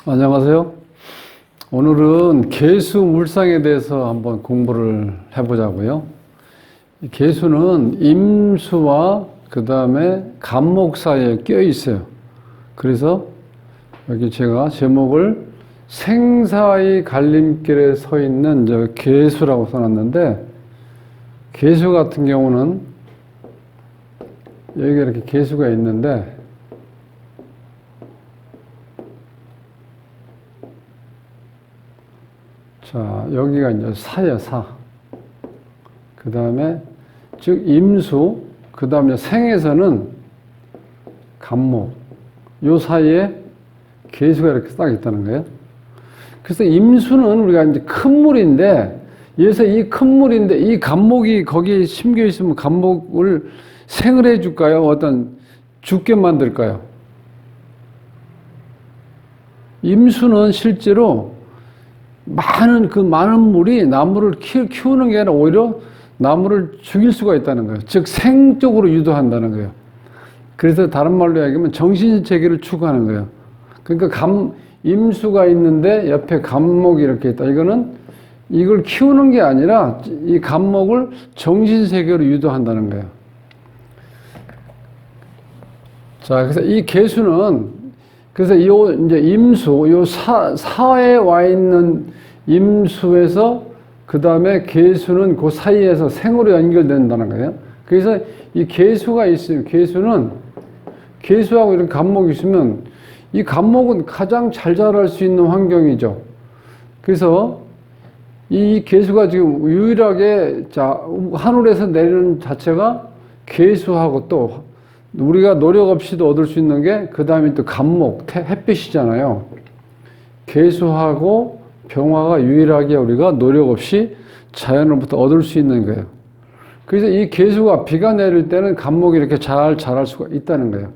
안녕하세요. 오늘은 계수 물상에 대해서 한번 공부를 해보자고요. 이 계수는 임수와 그 다음에 간목 사이에 껴 있어요. 그래서 여기 제가 제목을 생사의 갈림길에 서 있는 저 계수라고 써놨는데, 계수 같은 경우는 여기 이렇게 계수가 있는데, 자, 여기가 이제 사야, 사. 그 다음에, 즉, 임수, 그 다음에 생에서는 간목. 요 사이에 계수가 이렇게 딱 있다는 거예요. 그래서 임수는 우리가 이제 큰 물인데, 여기서 이 큰 물인데, 이 간목이 거기에 심겨 있으면 간목을 생을 해줄까요? 어떤 죽게 만들까요? 임수는 실제로 많은 물이 나무를 키우는 게 아니라 오히려 나무를 죽일 수가 있다는 거예요. 즉, 생적으로 유도한다는 거예요. 그래서 다른 말로 이야기하면 정신세계를 추구하는 거예요. 그러니까 임수가 있는데 옆에 간목이 이렇게 있다. 이걸 키우는 게 아니라 이 간목을 정신세계로 유도한다는 거예요. 자, 그래서 이 계수는, 그래서 이제 임수, 사에 와 있는 임수에서 그 다음에 계수는 그 사이에서 생으로 연결된다는 거예요. 그래서 이 계수가 있어요. 계수하고 이런 간목이 있으면 이 간목은 가장 잘 자랄 수 있는 환경이죠. 그래서 이 계수가 지금 유일하게 하늘에서 내리는 자체가 계수하고 또 우리가 노력 없이도 얻을 수 있는 게 그 다음에 또 간목, 햇빛이잖아요. 계수하고 병화가 유일하게 우리가 노력 없이 자연으로부터 얻을 수 있는 거예요. 그래서 이 계수가 비가 내릴 때는 간목이 이렇게 잘 자랄 수가 있다는 거예요.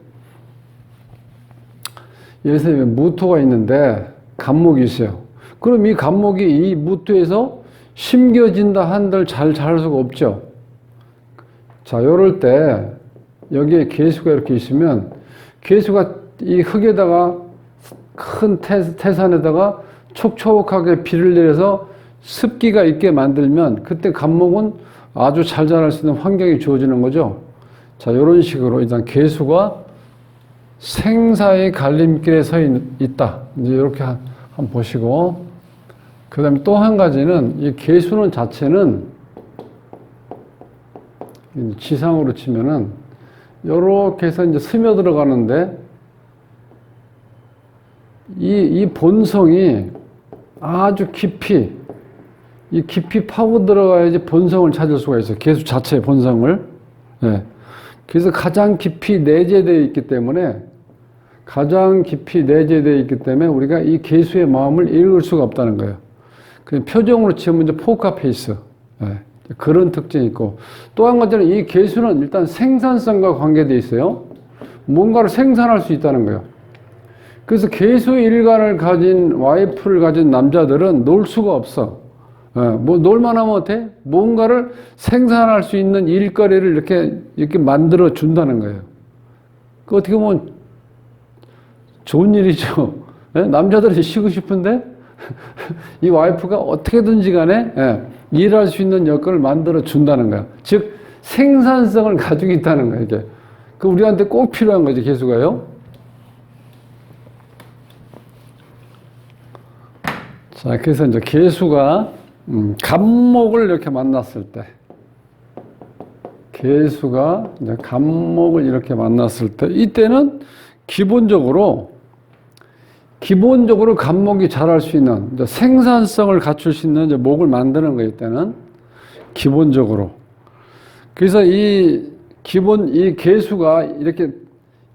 여기서 무토가 있는데 간목이 있어요. 그럼 이 간목이 이 무토에서 심겨진다 한들 잘 자랄 수가 없죠. 자, 요럴 때 여기에 계수가 이렇게 있으면 계수가 이 흙에다가 큰 태산에다가 촉촉하게 비를 내려서 습기가 있게 만들면 그때 간목은 아주 잘 자랄 수 있는 환경이 주어지는 거죠. 자, 이런 식으로 일단 계수가 생사의 갈림길에 서 있다. 이제 이렇게 한번 보시고, 그 다음에 또 한 가지는 이 계수는 자체는 지상으로 치면은 요렇게 해서 이제 스며 들어가는데 이 본성이 아주 깊이 파고 들어가야지 본성을 찾을 수가 있어요. 계수 자체의 본성을. 네. 그래서 가장 깊이 내재되어 있기 때문에 우리가 이 계수의 마음을 읽을 수가 없다는 거예요. 그냥 표정으로 치면 이제 포커페이스. 네. 그런 특징이 있고, 또 한 가지는 이 계수는 일단 생산성과 관계되어 있어요. 뭔가를 생산할 수 있다는 거예요. 그래서 계수 일간을 가진 와이프를 가진 남자들은 놀 수가 없어. 놀만 하면 어때? 뭔가를 생산할 수 있는 일거리를 이렇게 만들어 준다는 거예요. 그 어떻게 보면 좋은 일이죠. 남자들이 쉬고 싶은데 이 와이프가 어떻게든지 간에 일할 수 있는 여건을 만들어 준다는 거야. 즉 생산성을 가지고 있다는 거야. 이게 그 우리한테 꼭 필요한 거지, 계수가요. 자, 그래서 이제 계수가 간목을 이렇게 만났을 때, 계수가 이제 간목을 이렇게 만났을 때, 이때는 기본적으로 간목이 자랄 수 있는 생산성을 갖출 수 있는 목을 만드는 거예요. 이때는 기본적으로. 그래서 이 계수가 이렇게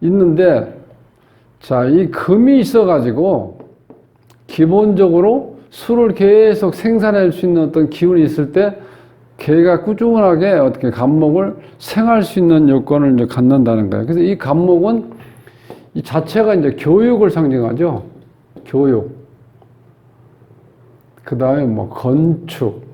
있는데, 자, 이 금이 있어가지고 기본적으로 술을 계속 생산할 수 있는 어떤 기운이 있을 때 걔가 꾸준하게 어떻게 간목을 생할 수 있는 요건을 이제 갖는다는 거예요. 그래서 이 간목은 이 자체가 이제 교육을 상징하죠. 교육. 그 다음에 건축.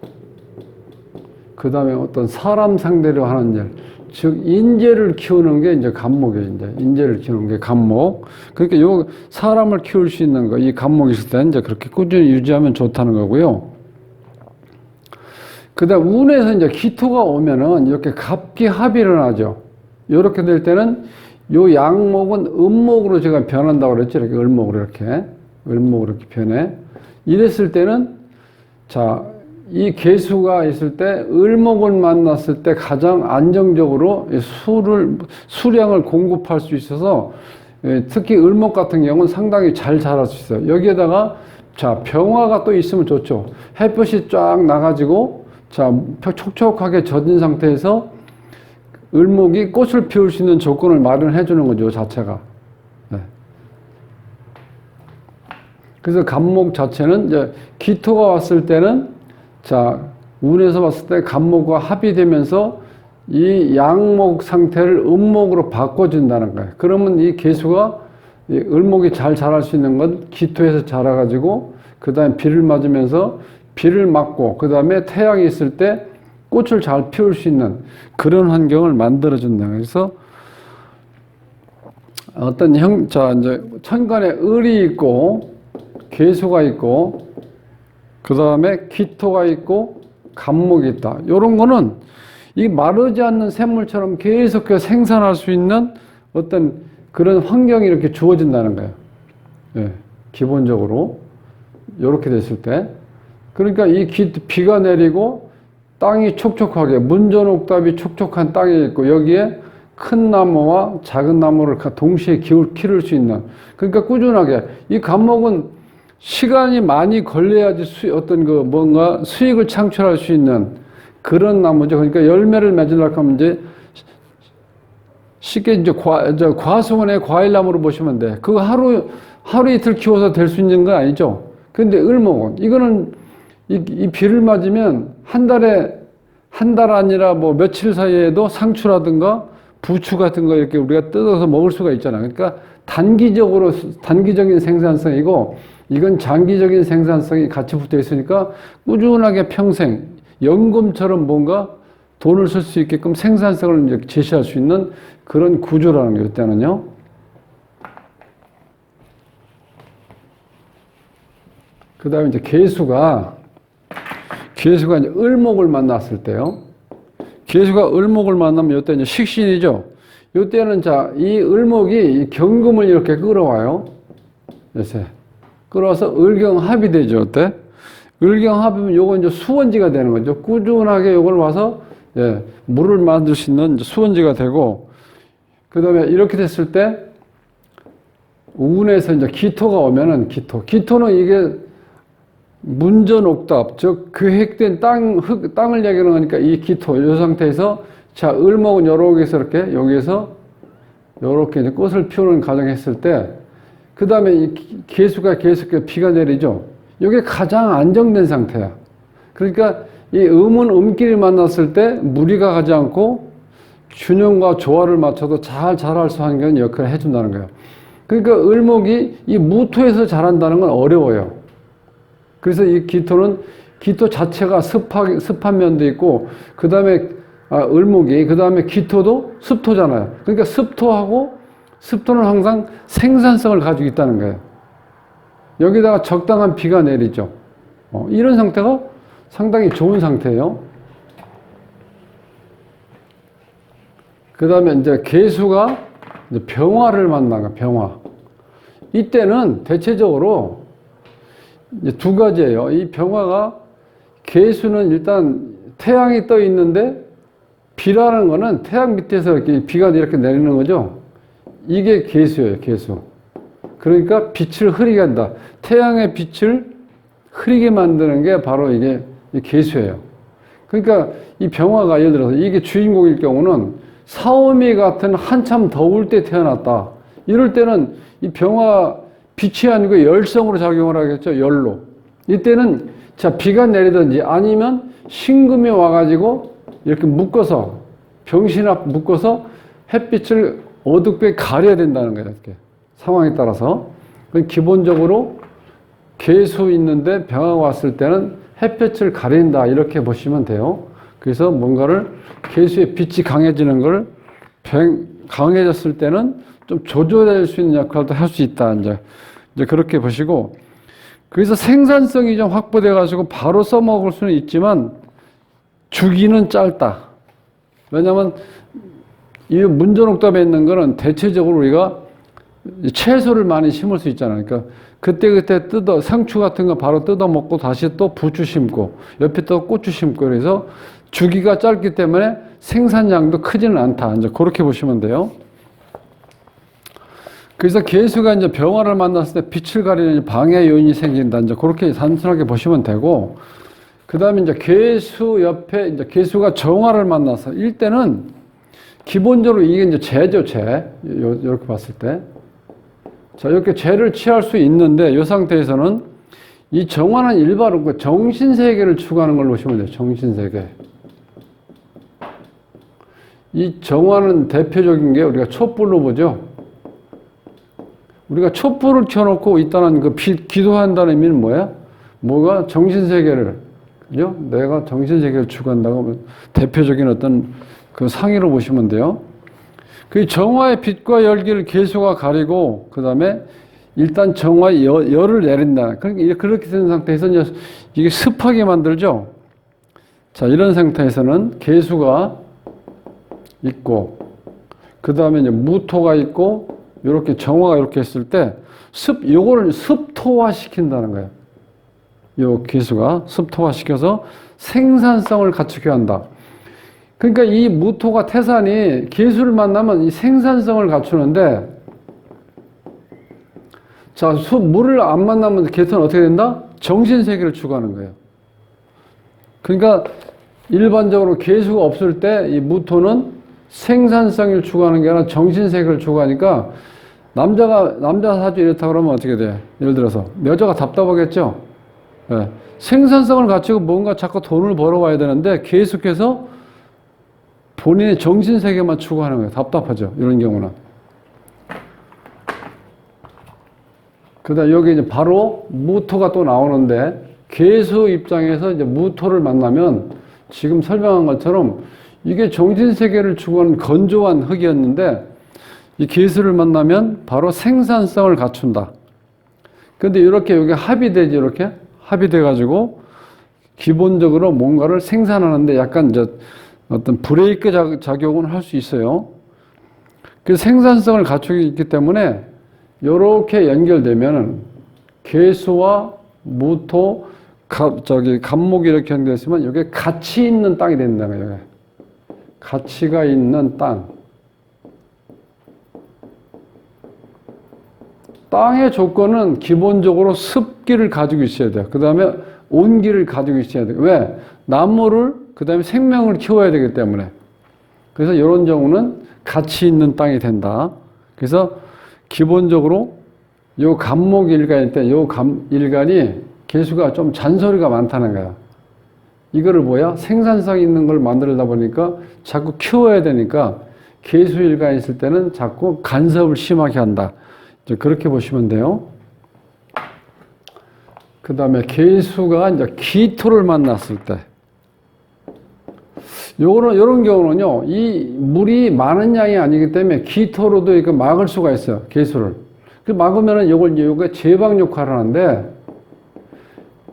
그 다음에 어떤 사람 상대로 하는 일. 즉 인재를 키우는 게 이제 간목이에요. 이제 인재를 키우는 게 간목. 그러니까 요 사람을 키울 수 있는 거, 이 간목이 있을 때 이제 그렇게 꾸준히 유지하면 좋다는 거고요. 그다음 운에서 이제 기토가 오면은 이렇게 갑기합이 일어나죠. 이렇게 될 때는 요 양목은 음목으로 제가 변한다고 그랬죠. 이렇게 을목으로 이렇게 이렇게 변해. 이랬을 때는 자, 이 개수가 있을 때 을목을 만났을 때 가장 안정적으로 수량을 공급할 수 있어서 특히 을목 같은 경우는 상당히 잘 자랄 수 있어요. 여기에다가 자, 병화가 또 있으면 좋죠. 햇볕이 쫙 나가지고 자, 촉촉하게 젖은 상태에서 을목이 꽃을 피울 수 있는 조건을 마련해 주는 거죠, 자체가. 네. 그래서 간목 자체는 이제 기토가 왔을 때는 자, 운에서 봤을 때 간목과 합이 되면서 이 양목 상태를 음목으로 바꿔준다는 거예요. 그러면 이 개수가 이 을목이 잘 자랄 수 있는 건 기토에서 자라가지고 그 다음에 비를 맞으면서 비를 맞고 그 다음에 태양이 있을 때 꽃을 잘 피울 수 있는 그런 환경을 만들어준다. 그래서 어떤 자, 이제 천간에 을이 있고 개수가 있고 그 다음에 기토가 있고 간목이 있다. 이런 거는 이 마르지 않는 샘물처럼 계속해서 생산할 수 있는 어떤 그런 환경이 이렇게 주어진다는 거예요. 예, 기본적으로 이렇게 됐을 때 그러니까 이 비가 내리고 땅이 촉촉하게 문전옥답이 촉촉한 땅이 있고 여기에 큰 나무와 작은 나무를 동시에 기를 수 있는 그러니까 꾸준하게 이 간목은 시간이 많이 걸려야지 어떤 그 뭔가 수익을 창출할 수 있는 그런 나무죠. 그러니까 열매를 맺으려고 하면 이제 쉽게 이제 과수원의 과일나무로 보시면 돼. 그거 하루 이틀 키워서 될 수 있는 건 아니죠. 근데 을목은 이거는 이 비를 맞으면 한 달 아니라 뭐 며칠 사이에도 상추라든가 부추 같은 거 이렇게 우리가 뜯어서 먹을 수가 있잖아요. 그러니까 단기적인 생산성이고 이건 장기적인 생산성이 같이 붙어 있으니까 꾸준하게 평생 연금처럼 뭔가 돈을 쓸 수 있게끔 생산성을 이제 제시할 수 있는 그런 구조라는 거예요. 이때는요. 그 다음에 이제 개수가 이제 을목을 만났을 때요. 개수가 을목을 만나면 이때 이제 식신이죠. 이때는 자, 이 을목이 경금을 이렇게 끌어와요. 요새. 끌어와서 을경합이 되죠. 이때. 을경합이면 요거 이제 수원지가 되는 거죠. 꾸준하게 요걸 와서, 예, 물을 만들 수 있는 수원지가 되고, 그 다음에 이렇게 됐을 때, 운에서 이제 기토가 오면은 기토는 이게 문전옥답, 즉, 계획된 땅을 얘기하는 거니까 이 기토, 이 상태에서 자, 을목은 여기에서 이렇게 이제 꽃을 피우는 과정을 했을 때, 그 다음에 이 개수가 계속해서 비가 내리죠. 이게 가장 안정된 상태야. 그러니까 이 음은 음끼리 만났을 때 무리가 가지 않고 균형과 조화를 맞춰도 잘 자랄 수 있는 역할을 해준다는 거예요. 그러니까 을목이 이 무토에서 자란다는 건 어려워요. 그래서 이 기토 자체가 습한 면도 있고, 그 다음에 을목이, 그 다음에 기토도 습토잖아요. 그러니까 습토는 항상 생산성을 가지고 있다는 거예요. 여기다가 적당한 비가 내리죠. 이런 상태가 상당히 좋은 상태예요. 그 다음에 이제 개수가 이제 병화를 만나가, 병화. 이때는 대체적으로 이제 두 가지예요. 이 병화가 개수는 일단 태양이 떠 있는데 비라는 거는 태양 밑에서 이렇게 비가 이렇게 내리는 거죠. 이게 개수예요, 개수. 그러니까 빛을 흐리게 한다. 태양의 빛을 흐리게 만드는 게 바로 이게 개수예요. 그러니까 이 병화가 예를 들어서 이게 주인공일 경우는 사오미 같은 한참 더울 때 태어났다. 이럴 때는 이 병화 빛이 아니고 열성으로 작용을 하겠죠. 열로. 이때는 자, 비가 내리든지 아니면 신금이 와가지고 이렇게 묶어서 병신합 묶어서 햇빛을 어둡게 가려야 된다는 거예요. 이렇게 상황에 따라서. 기본적으로 개수 있는데 병화가 왔을 때는 햇빛을 가린다 이렇게 보시면 돼요. 그래서 뭔가를 개수의 빛이 강해지는 걸 강해졌을 때는 좀 조절할 수 있는 역할도 할 수 있다. 이제 그렇게 보시고, 그래서 생산성이 좀 확보돼 가지고 바로 써먹을 수는 있지만 주기는 짧다. 왜냐하면 이 문전옥답에 있는 거는 대체적으로 우리가 채소를 많이 심을 수 있잖아요. 그러니까 그때그때 상추 같은 거 바로 뜯어 먹고 다시 또 부추 심고 옆에 또 고추 심고, 그래서 주기가 짧기 때문에 생산량도 크지는 않다. 이제 그렇게 보시면 돼요. 그래서 개수가 이제 병화를 만났을 때 빛을 가리는 방해 요인이 생긴다. 이제 그렇게 단순하게 보시면 되고, 그 다음에 이제 개수 옆에 이제 개수가 정화를 만나서 일때는 기본적으로 이게 이제 재죠, 재. 이렇게 봤을 때. 자, 이렇게 재를 취할 수 있는데, 이 상태에서는 이 정화는 일반으로 그 정신세계를 추구하는 걸로 보시면 돼요. 정신세계. 이 정화는 대표적인 게 우리가 촛불로 보죠. 우리가 촛불을 켜놓고 있다는 그 기도한다는 의미는 뭐야? 뭐가 정신세계를, 그죠? 내가 정신세계를 추구한다고 하면 대표적인 어떤 그 상의로 보시면 돼요. 그 정화의 빛과 열기를 개수가 가리고, 그 다음에 일단 정화의 열을 내린다. 그러니까 그렇게 된 상태에서 이제 이게 습하게 만들죠? 자, 이런 상태에서는 개수가 있고, 그 다음에 이제 무토가 있고, 이렇게 정화가 이렇게 했을 때 요거를 습토화 시킨다는 거예요. 요 개수가 습토화 시켜서 생산성을 갖추게 한다. 그러니까 이 무토가 태산이 개수를 만나면 이 생산성을 갖추는데, 자, 물을 안 만나면 개수는 어떻게 된다? 정신세계를 추구하는 거예요. 그러니까 일반적으로 개수가 없을 때 이 무토는 생산성을 추구하는 게 아니라 정신세계를 추구하니까, 남자 사주 이렇다 그러면 어떻게 돼? 예를 들어서 여자가 답답하겠죠? 네. 생산성을 갖추고 뭔가 자꾸 돈을 벌어와야 되는데 계속해서 본인의 정신세계만 추구하는 거예요. 답답하죠, 이런 경우는. 그다음 여기 이제 바로 무토가 또 나오는데, 개수 입장에서 이제 무토를 만나면 지금 설명한 것처럼 이게 정신세계를 추구하는 건조한 흙이었는데, 이 개수를 만나면 바로 생산성을 갖춘다. 근데 이렇게 여기 합의되지, 이렇게 합의돼가지고 기본적으로 뭔가를 생산하는데 약간 이제 어떤 브레이크 작용은 할 수 있어요. 그 생산성을 갖추고 있기 때문에 이렇게 연결되면은 개수와 무토, 간목이 이렇게 연결됐으면 이게 가치 있는 땅이 된다는 거예요. 가치가 있는 땅. 땅의 조건은 기본적으로 습기를 가지고 있어야 돼요. 그 다음에 온기를 가지고 있어야 돼요. 왜? 나무를, 그 다음에 생명을 키워야 되기 때문에. 그래서 이런 경우는 가치 있는 땅이 된다. 그래서 기본적으로 요 간목 일간일 때 요 일간이 개수가 좀 잔소리가 많다는 거야. 이거를 뭐야? 생산성 있는 걸 만들다 보니까 자꾸 키워야 되니까 개수 일간이 있을 때는 자꾸 간섭을 심하게 한다. 그렇게 보시면 돼요. 그 다음에 개수가 이제 기토를 만났을 때, 요런 경우는요, 이 물이 많은 양이 아니기 때문에 기토로도 이렇게 막을 수가 있어요, 개수를. 그 막으면은 요게 제방 역할을 하는데,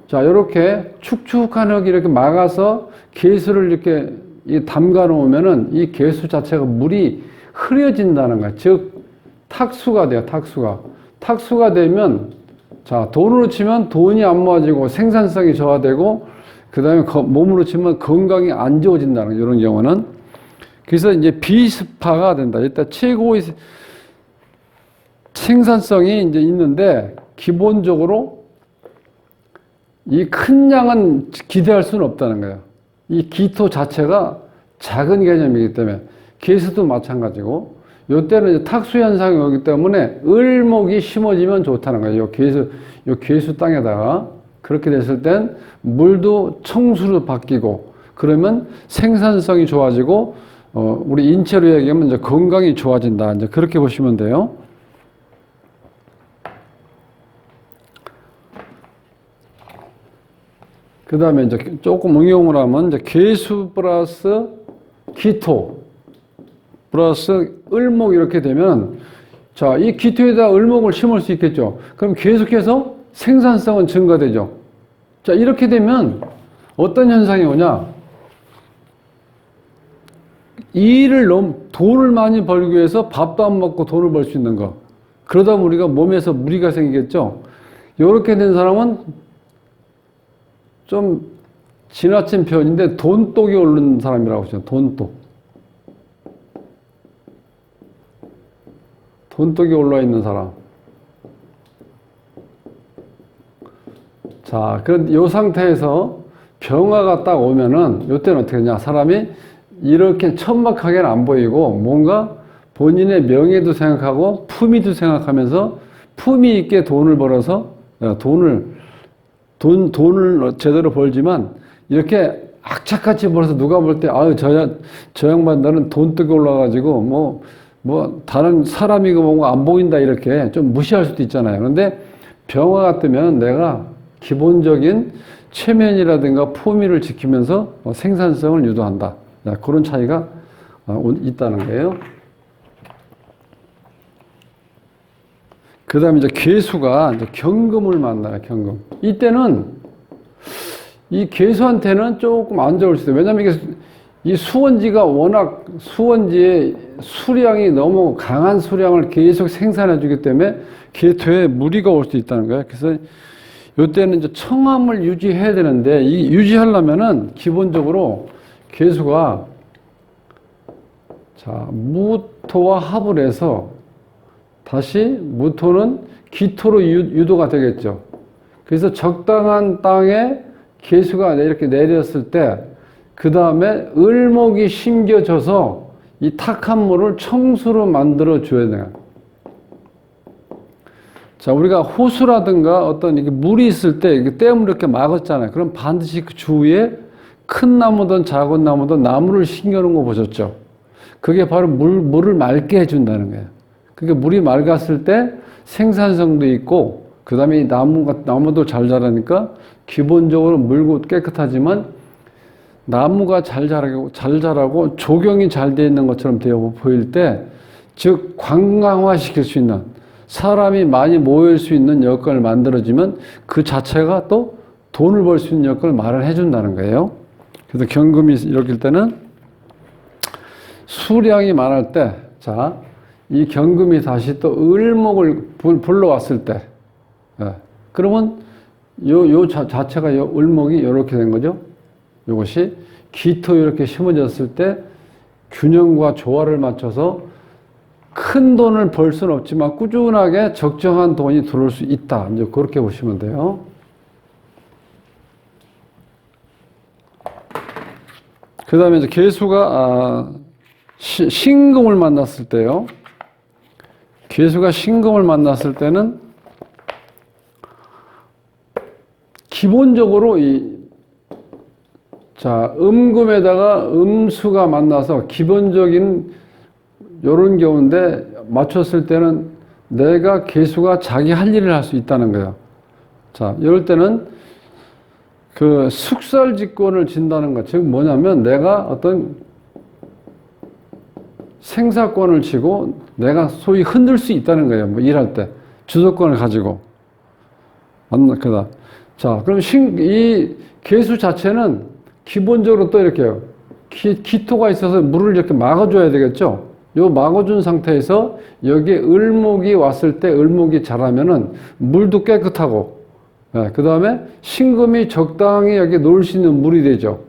자, 요렇게 축축한 흙이 이렇게 막아서 개수를 이렇게 담가 놓으면은 이 개수 자체가 물이 흐려진다는 거야. 즉, 탁수가 돼요, 탁수가. 탁수가 되면, 자, 돈으로 치면 돈이 안 모아지고 생산성이 저하되고, 그 다음에 몸으로 치면 건강이 안 좋아진다는 거예요, 이런 경우는. 그래서 이제 비습화가 된다. 일단 최고의 생산성이 이제 있는데, 기본적으로 이 큰 양은 기대할 수는 없다는 거예요. 이 기토 자체가 작은 개념이기 때문에, 개수도 마찬가지고, 요때는 이제 탁수 현상이 오기 때문에 을목이 심어지면 좋다는 거예요. 요 개수 땅에다가. 그렇게 됐을 땐 물도 청수로 바뀌고, 그러면 생산성이 좋아지고, 우리 인체로 얘기하면 이제 건강이 좋아진다. 이제 그렇게 보시면 돼요. 그 다음에 이제 조금 응용을 하면 이제 괴수 플러스 기토 플러스 을목 이렇게 되면 자, 이 기토에다 을목을 심을 수 있겠죠. 그럼 계속해서 생산성은 증가되죠. 자, 이렇게 되면 어떤 현상이 오냐? 돈을 많이 벌기 위해서 밥도 안 먹고 돈을 벌 수 있는 거. 그러다 보면 우리가 몸에서 무리가 생기겠죠. 이렇게 된 사람은 좀 지나친 표현인데 돈독이 오르는 사람이라고 하죠. 돈독. 돈독이 올라 있는 사람. 자, 그런 요 상태에서 병화가 딱 오면은 요때는 어떻게 하냐? 사람이 이렇게 천박하게는 안 보이고 뭔가 본인의 명예도 생각하고 품위도 생각하면서 품위 있게 돈을 벌어서 돈을 제대로 벌지만 이렇게 악착같이 벌어서 누가 볼 때 아유 저 양반 나는 돈독이 올라가지고 뭐 다른 사람이고 뭔가 안 보인다 이렇게 좀 무시할 수도 있잖아요. 그런데 병화 같으면 내가 기본적인 체면이라든가 품위를 지키면서 생산성을 유도한다. 그런 차이가 있다는 거예요. 그 다음에 이제 괴수가 이제 경금을 만나요, 경금. 이때는 이 괴수한테는 조금 안 좋을 수도 있어요. 왜냐면 이게 이 수원지가 워낙 수원지의 수량이 너무 강한 수량을 계속 생산해 주기 때문에 계토에 무리가 올 수 있다는 거예요. 그래서 이때는 이제 청함을 유지해야 되는데 이 유지하려면은 기본적으로 괴수가 자, 무토와 합을 해서 다시 무토는 기토로 유도가 되겠죠. 그래서 적당한 땅에 괴수가 이렇게 내렸을 때 그 다음에 을목이 심겨져서 이 탁한 물을 청수로 만들어 줘야 돼요. 자, 우리가 호수라든가 어떤 이게 물이 있을 때 댐을 이렇게 막았잖아요. 그럼 반드시 그 주위에 큰 나무든 작은 나무든 나무를 심겨놓은 거 보셨죠? 그게 바로 물을 맑게 해준다는 거예요. 그게 물이 맑았을 때 생산성도 있고, 그 다음에 이 나무도 잘 자라니까 기본적으로 물고 깨끗하지만 나무가 잘 자라고 조경이 잘 되어 있는 것처럼 되어 보일 때, 즉 관광화 시킬 수 있는 사람이 많이 모일 수 있는 여건을 만들어지면 그 자체가 또 돈을 벌 수 있는 여건을 마련해 준다는 거예요. 그래서 경금이 이렇게 때는 수량이 많을 때, 자, 이 경금이 다시 또 을목을 불러왔을 때, 그러면 자체가 을목이 이렇게 된 거죠. 이것이 기토 이렇게 심어졌을 때 균형과 조화를 맞춰서 큰 돈을 벌 수는 없지만 꾸준하게 적정한 돈이 들어올 수 있다. 이제 그렇게 보시면 돼요. 그 다음에 이제 괴수가 신금을 만났을 때요. 괴수가 신금을 만났을 때는 기본적으로 음금에다가 음수가 만나서 기본적인 요런 경우인데 맞췄을 때는 내가 괴수가 자기 할 일을 할 수 있다는 거예요. 자, 이럴 때는 그 숙살직권을 진다는 것, 즉 뭐냐면 내가 어떤 생사권을 쥐고 내가 소위 흔들 수 있다는 거예요. 뭐 일할 때 주도권을 가지고. 그다. 자, 그럼 이 괴수 자체는 기본적으로 또 이렇게 기토가 있어서 물을 이렇게 막아줘야 되겠죠. 요 막아준 상태에서 여기에 을목이 왔을 때 을목이 자라면은 물도 깨끗하고, 그 다음에 신금이 적당히 여기 놓을 수 있는 물이 되죠.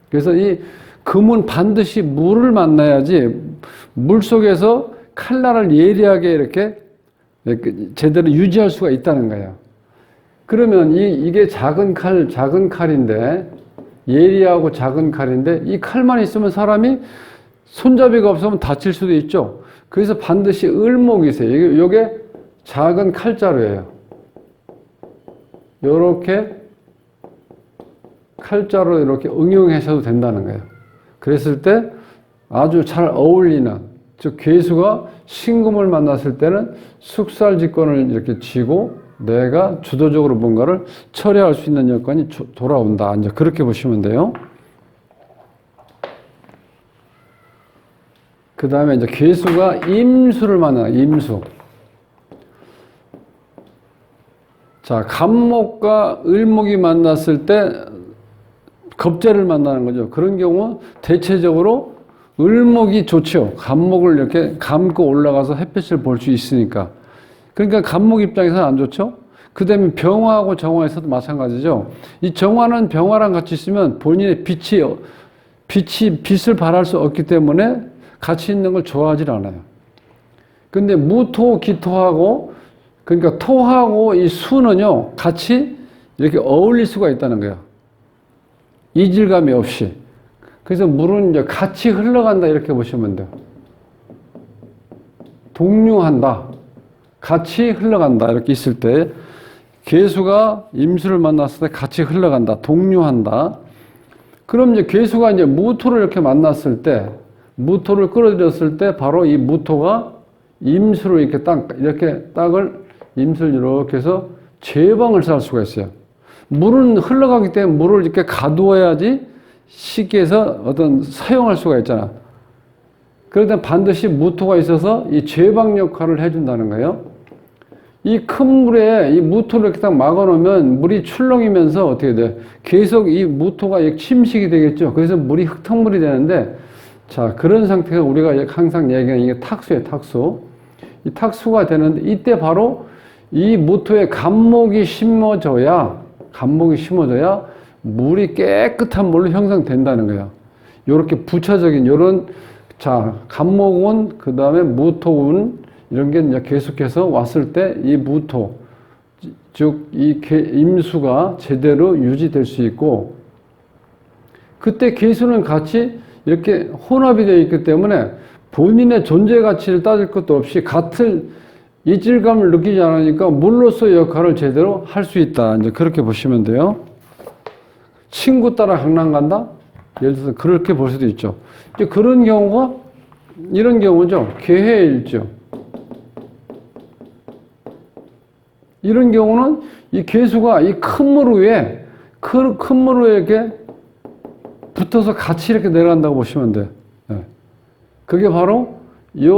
그래서 이 금은 반드시 물을 만나야지 물 속에서 칼날을 예리하게 이렇게 제대로 유지할 수가 있다는 거예요. 그러면 이게 작은 칼인데, 예리하고 작은 칼인데 이 칼만 있으면 사람이 손잡이가 없으면 다칠 수도 있죠. 그래서 반드시 을목이 있어요. 이게 작은 칼자루예요. 이렇게 칼자루 이렇게 응용하셔도 된다는 거예요. 그랬을 때 아주 잘 어울리는, 즉 괴수가 신금을 만났을 때는 숙살직권을 이렇게 쥐고 내가 주도적으로 뭔가를 처리할 수 있는 여건이 돌아온다. 이제 그렇게 보시면 돼요. 그 다음에 이제 괴수가 임수를 만나, 임수. 자, 갑목과 을목이 만났을 때 겁재를 만나는 거죠. 그런 경우 대체적으로 을목이 좋죠. 갑목을 이렇게 감고 올라가서 햇빛을 볼 수 있으니까. 그러니까 갑목 입장에서는 안 좋죠. 그 다음에 병화하고 정화에서도 마찬가지죠. 이 정화는 병화랑 같이 있으면 본인의 빛을 발할 수 없기 때문에 같이 있는 걸 좋아하지 않아요. 근데 무토, 기토하고, 그러니까 토하고 이 수는요, 같이 이렇게 어울릴 수가 있다는 거예요. 이질감이 없이. 그래서 물은 이제 같이 흘러간다, 이렇게 보시면 돼요. 동류한다. 같이 흘러간다. 이렇게 있을 때, 괴수가 임수를 만났을 때 같이 흘러간다. 동류한다. 그럼 이제 괴수가 이제 무토를 이렇게 만났을 때, 무토를 끌어들였을 때, 바로 이 무토가 임수를 이렇게 딱을 임수를 이렇게 해서 제방을 살 수가 있어요. 물은 흘러가기 때문에 물을 이렇게 가두어야지 쉽게 해서 어떤 사용할 수가 있잖아. 그러다 반드시 무토가 있어서 이 제방 역할을 해준다는 거예요. 이 큰 물에 이 무토를 이렇게 딱 막아놓으면 물이 출렁이면서 어떻게 돼? 계속 이 무토가 침식이 되겠죠. 그래서 물이 흙탕물이 되는데, 자, 그런 상태가 우리가 항상 얘기하는 이게 탁수예요, 탁수. 이 탁수가 되는데, 이때 바로 이 무토에 갑목이 심어져야 물이 깨끗한 물로 형성된다는 거예요. 요렇게 부차적인, 요런, 자, 갑목운, 그 다음에 무토운, 이런 게 이제 계속해서 왔을 때 이 무토, 즉, 이 임수가 제대로 유지될 수 있고, 그때 괴수는 같이 이렇게 혼합이 되어 있기 때문에 본인의 존재 가치를 따질 것도 없이 같은 이질감을 느끼지 않으니까 물로서의 역할을 제대로 할 수 있다. 이제 그렇게 보시면 돼요. 친구 따라 강남 간다? 예를 들어서 그렇게 볼 수도 있죠. 이제 그런 경우가 이런 경우죠. 계해일죠. 이런 경우는 이 괴수가 이 큰 물 위에 이렇게 붙어서 같이 이렇게 내려간다고 보시면 돼요. 네. 그게 바로 이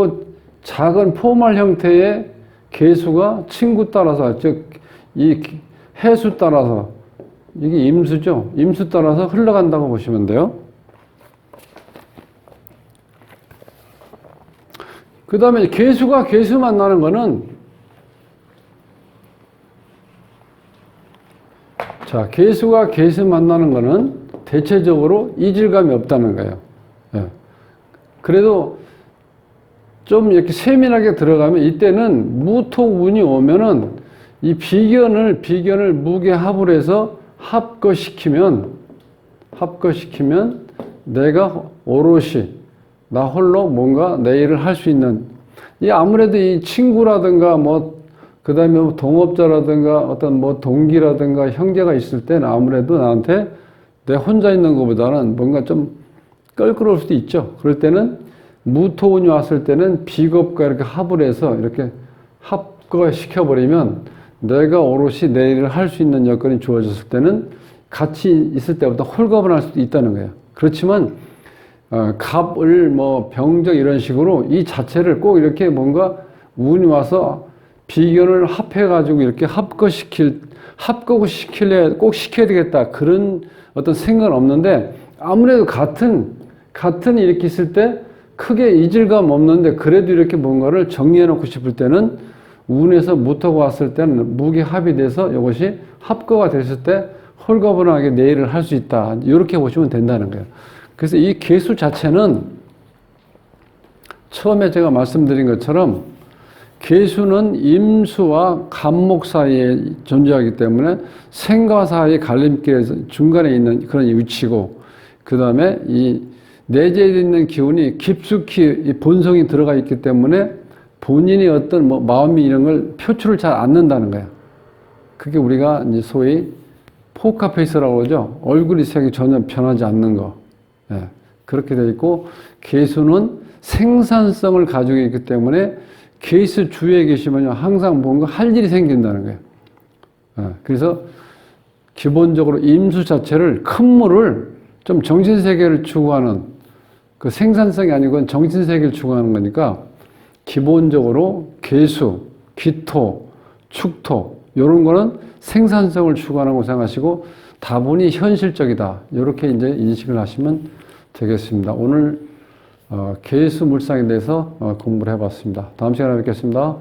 작은 포말 형태의 괴수가 친구 따라서, 즉, 이 해수 따라서, 이게 임수죠. 임수 따라서 흘러간다고 보시면 돼요. 그 다음에 괴수가 괴수 만나는 거는, 자, 괴수가 괴수 만나는 거는 대체적으로 이질감이 없다는 거예요. 예. 그래도 좀 이렇게 세밀하게 들어가면 이때는 무토운이 오면은 이 비견을 무게합을 해서 합거시키면 내가 오롯이 나 홀로 뭔가 내 일을 할 수 있는, 이 아무래도 이 친구라든가 그 다음에 동업자라든가 어떤 동기라든가 형제가 있을 때는 아무래도 나한테 내 혼자 있는 것보다는 뭔가 좀 껄끄러울 수도 있죠. 그럴 때는 무토운이 왔을 때는 비겁과 이렇게 합을 해서 이렇게 합거시켜버리면 내가 오롯이 내 일을 할 수 있는 여건이 주어졌을 때는 같이 있을 때보다 홀가분할 수도 있다는 거예요. 그렇지만 갑을 병적 이런 식으로 이 자체를 꼭 이렇게 뭔가 운이 와서 비견을 합해가지고 이렇게 합거시킬래 꼭 시켜야 되겠다 그런 어떤 생각은 없는데, 아무래도 같은 이렇게 있을 때 크게 이질감 없는데 그래도 이렇게 뭔가를 정리해 놓고 싶을 때는 운에서 무토가 왔을 때는 무게합이 돼서 이것이 합거가 됐을 때 홀가분하게 내 일을 할 수 있다. 이렇게 보시면 된다는 거예요. 그래서 이 괴수 자체는 처음에 제가 말씀드린 것처럼 괴수는 임수와 갑목 사이에 존재하기 때문에 생과 사의 갈림길에서 중간에 있는 그런 위치고, 그 다음에 이 내재에 있는 기운이 깊숙이 이 본성이 들어가 있기 때문에 본인이 어떤 마음이 이런 걸 표출을 잘 않는다는 거예요. 그게 우리가 이제 소위 포카페이스라고 그러죠. 얼굴이 색이 전혀 변하지 않는 거. 예, 그렇게 되어 있고, 괴수는 생산성을 가지고 있기 때문에 괴수 주위에 계시면 항상 뭔가 할 일이 생긴다는 거예요. 그래서 기본적으로 임수 자체를 큰 물을 좀 정신세계를 추구하는 그 생산성이 아니고 정신세계를 추구하는 거니까 기본적으로 괴수, 기토, 축토 이런 거는 생산성을 추구하는 거 생각하시고 다분히 현실적이다. 이렇게 이제 인식을 하시면 되겠습니다. 오늘 괴수 물상에 대해서 공부를 해봤습니다. 다음 시간에 뵙겠습니다.